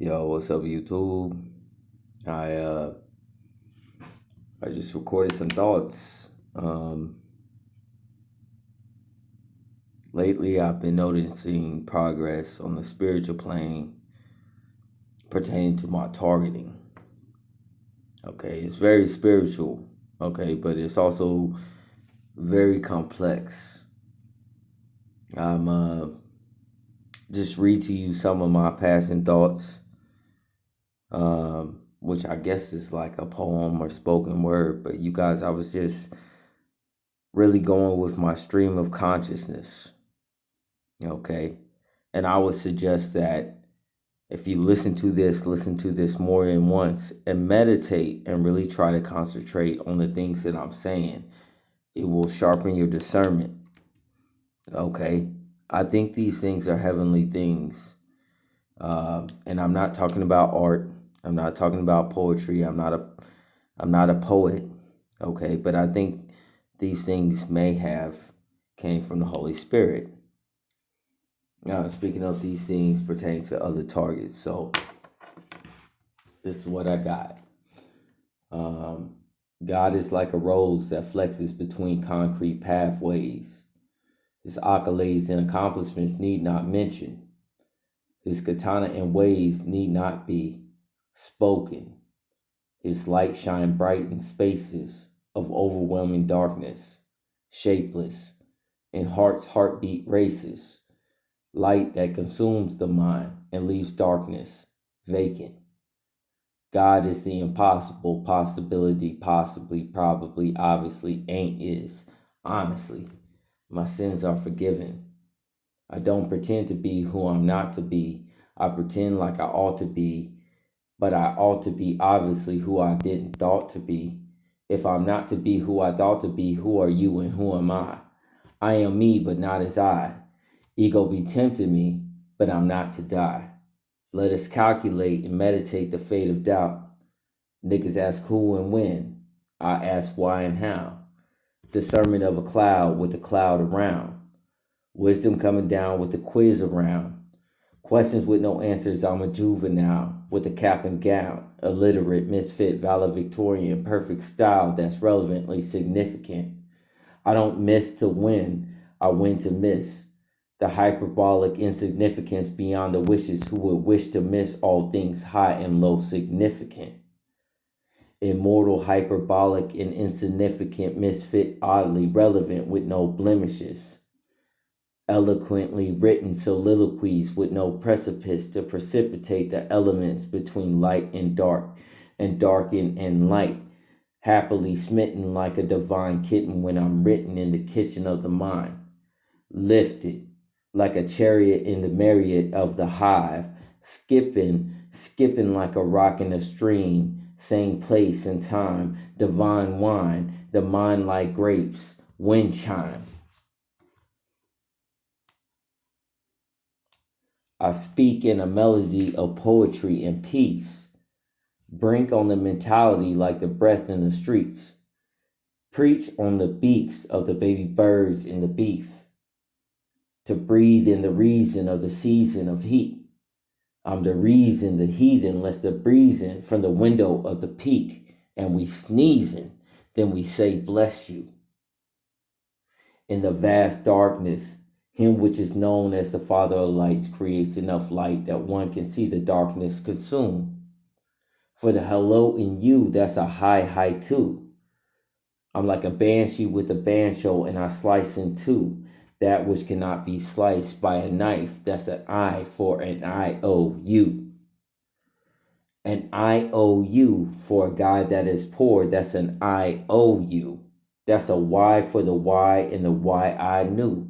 Yo, what's up, YouTube? I uh I just recorded some thoughts. Lately I've been noticing progress on the spiritual plane pertaining to my targeting. Okay, it's very spiritual, okay, but it's also very complex. I'm just read to you some of my passing thoughts, which I guess is like a poem or spoken word, but you guys, I was just really going with my stream of consciousness. Okay. And I would suggest that if you listen to this more than once and meditate and really try to concentrate on the things that I'm saying. It will sharpen your discernment. Okay. I think these things are heavenly things. And I'm not talking about art. I'm not talking about poetry. I'm not a poet. Okay. But I think these things may have came from the Holy Spirit. Now, speaking of these things pertaining to other targets, so this is what I got. God is like a rose that flexes between concrete pathways. His accolades and accomplishments need not mention. His katana and ways need not be spoken. His light shine bright in spaces of overwhelming darkness, shapeless, in heart's heartbeat races. Light that consumes the mind and leaves darkness vacant. God is the impossible possibility, possibly, probably, obviously, ain't is. Honestly, my sins are forgiven. I don't pretend to be who I'm not to be. I pretend like I ought to be, but I ought to be obviously who I didn't thought to be. If I'm not to be who I thought to be, who are you and who am I? I am me, but not as I. Ego be tempting me, but I'm not to die. Let us calculate and meditate the fate of doubt. Niggas ask who and when. I ask why and how. Discernment of a cloud with a cloud around. Wisdom coming down with a quiz around. Questions with no answers, I'm a juvenile with a cap and gown. Illiterate, misfit, valedictorian, perfect style that's relevantly significant. I don't miss to win, I win to miss. The hyperbolic insignificance beyond the wishes who would wish to miss all things high and low significant. Immortal, hyperbolic, and insignificant, misfit, oddly relevant with no blemishes. Eloquently written soliloquies with no precipice to precipitate the elements between light and dark and light. Happily smitten like a divine kitten when I'm written in the kitchen of the mind. Lifted like a chariot in the myriad of the hive, skipping like a rock in a stream, same place and time, divine wine, the mind like grapes, wind chime. I speak in a melody of poetry and peace, brink on the mentality like the breath in the streets, preach on the beaks of the baby birds in the beef, to breathe in the reason of the season of heat. I'm the reason the heathen lets the breezing from the window of the peak, and we sneezing, then we say bless you. In the vast darkness, him which is known as the Father of lights creates enough light that one can see the darkness consume. For the hello in you, that's a high haiku. I'm like a banshee with a banjo, and I slice in two that which cannot be sliced by a knife. That's an I for an IOU. An IOU for a guy that is poor. That's an IOU. That's a Y for the Y and the Y I knew.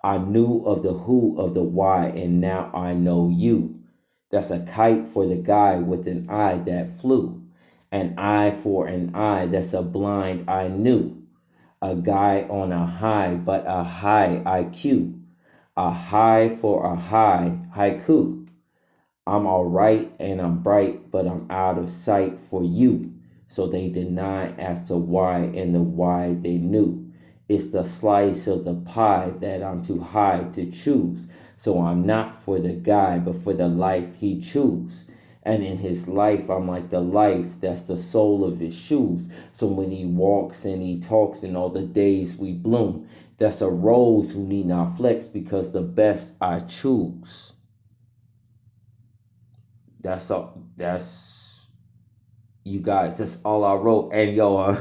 I knew of the who of the why, and now I know you. That's a kite for the guy with an eye that flew. An eye for an eye, that's a blind I knew. A guy on a high, but a high IQ. A high for a high haiku. I'm all right and I'm bright, but I'm out of sight for you. So they deny as to why and the why they knew. It's the slice of the pie that I'm too high to choose. So I'm not for the guy, but for the life he choose. And in his life, I'm like the life that's the sole of his shoes. So when he walks and he talks and all the days we bloom, that's a rose who need not flex because the best I choose. That's all. That's you guys. That's all I wrote. And yo,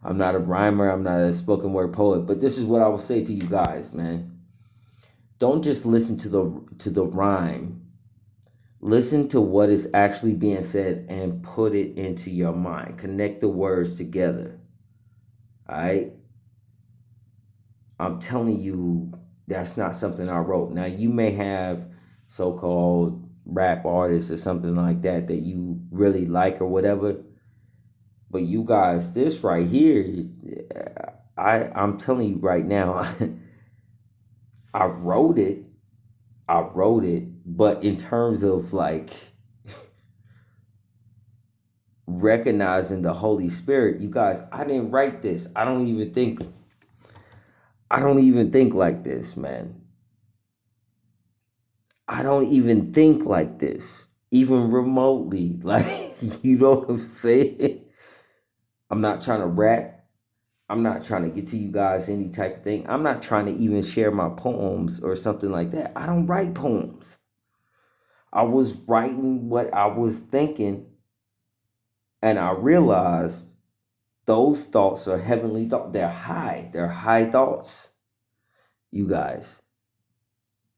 I'm not a rhymer. I'm not a spoken word poet. But this is what I will say to you guys, man. Don't just listen to the rhyme. Listen to what is actually being said and put it into your mind. Connect the words together. All right. I'm telling you, that's not something I wrote. Now, you may have so-called rap artists or something like that you really like or whatever. But you guys, this right here, I'm telling you right now, I wrote it. But in terms of like recognizing the Holy Spirit, you guys, I didn't write this. I don't even think like this, man. I don't even think like this, even remotely. Like, you know what I'm saying? I'm not trying to rap. I'm not trying to get to you guys any type of thing. I'm not trying to even share my poems or something like that. I don't write poems. I was writing what I was thinking, and I realized those thoughts are heavenly thoughts. They're high. They're high thoughts, you guys.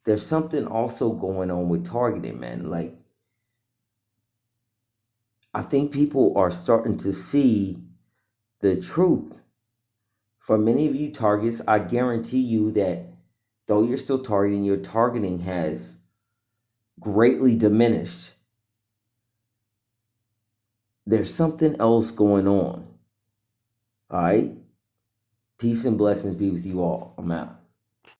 There's something also going on with targeting, man. Like, I think people are starting to see the truth. For many of you targets, I guarantee you that though you're still targeting, your targeting has greatly diminished. There's something else going on. All right? Peace and blessings be with you all. I'm out.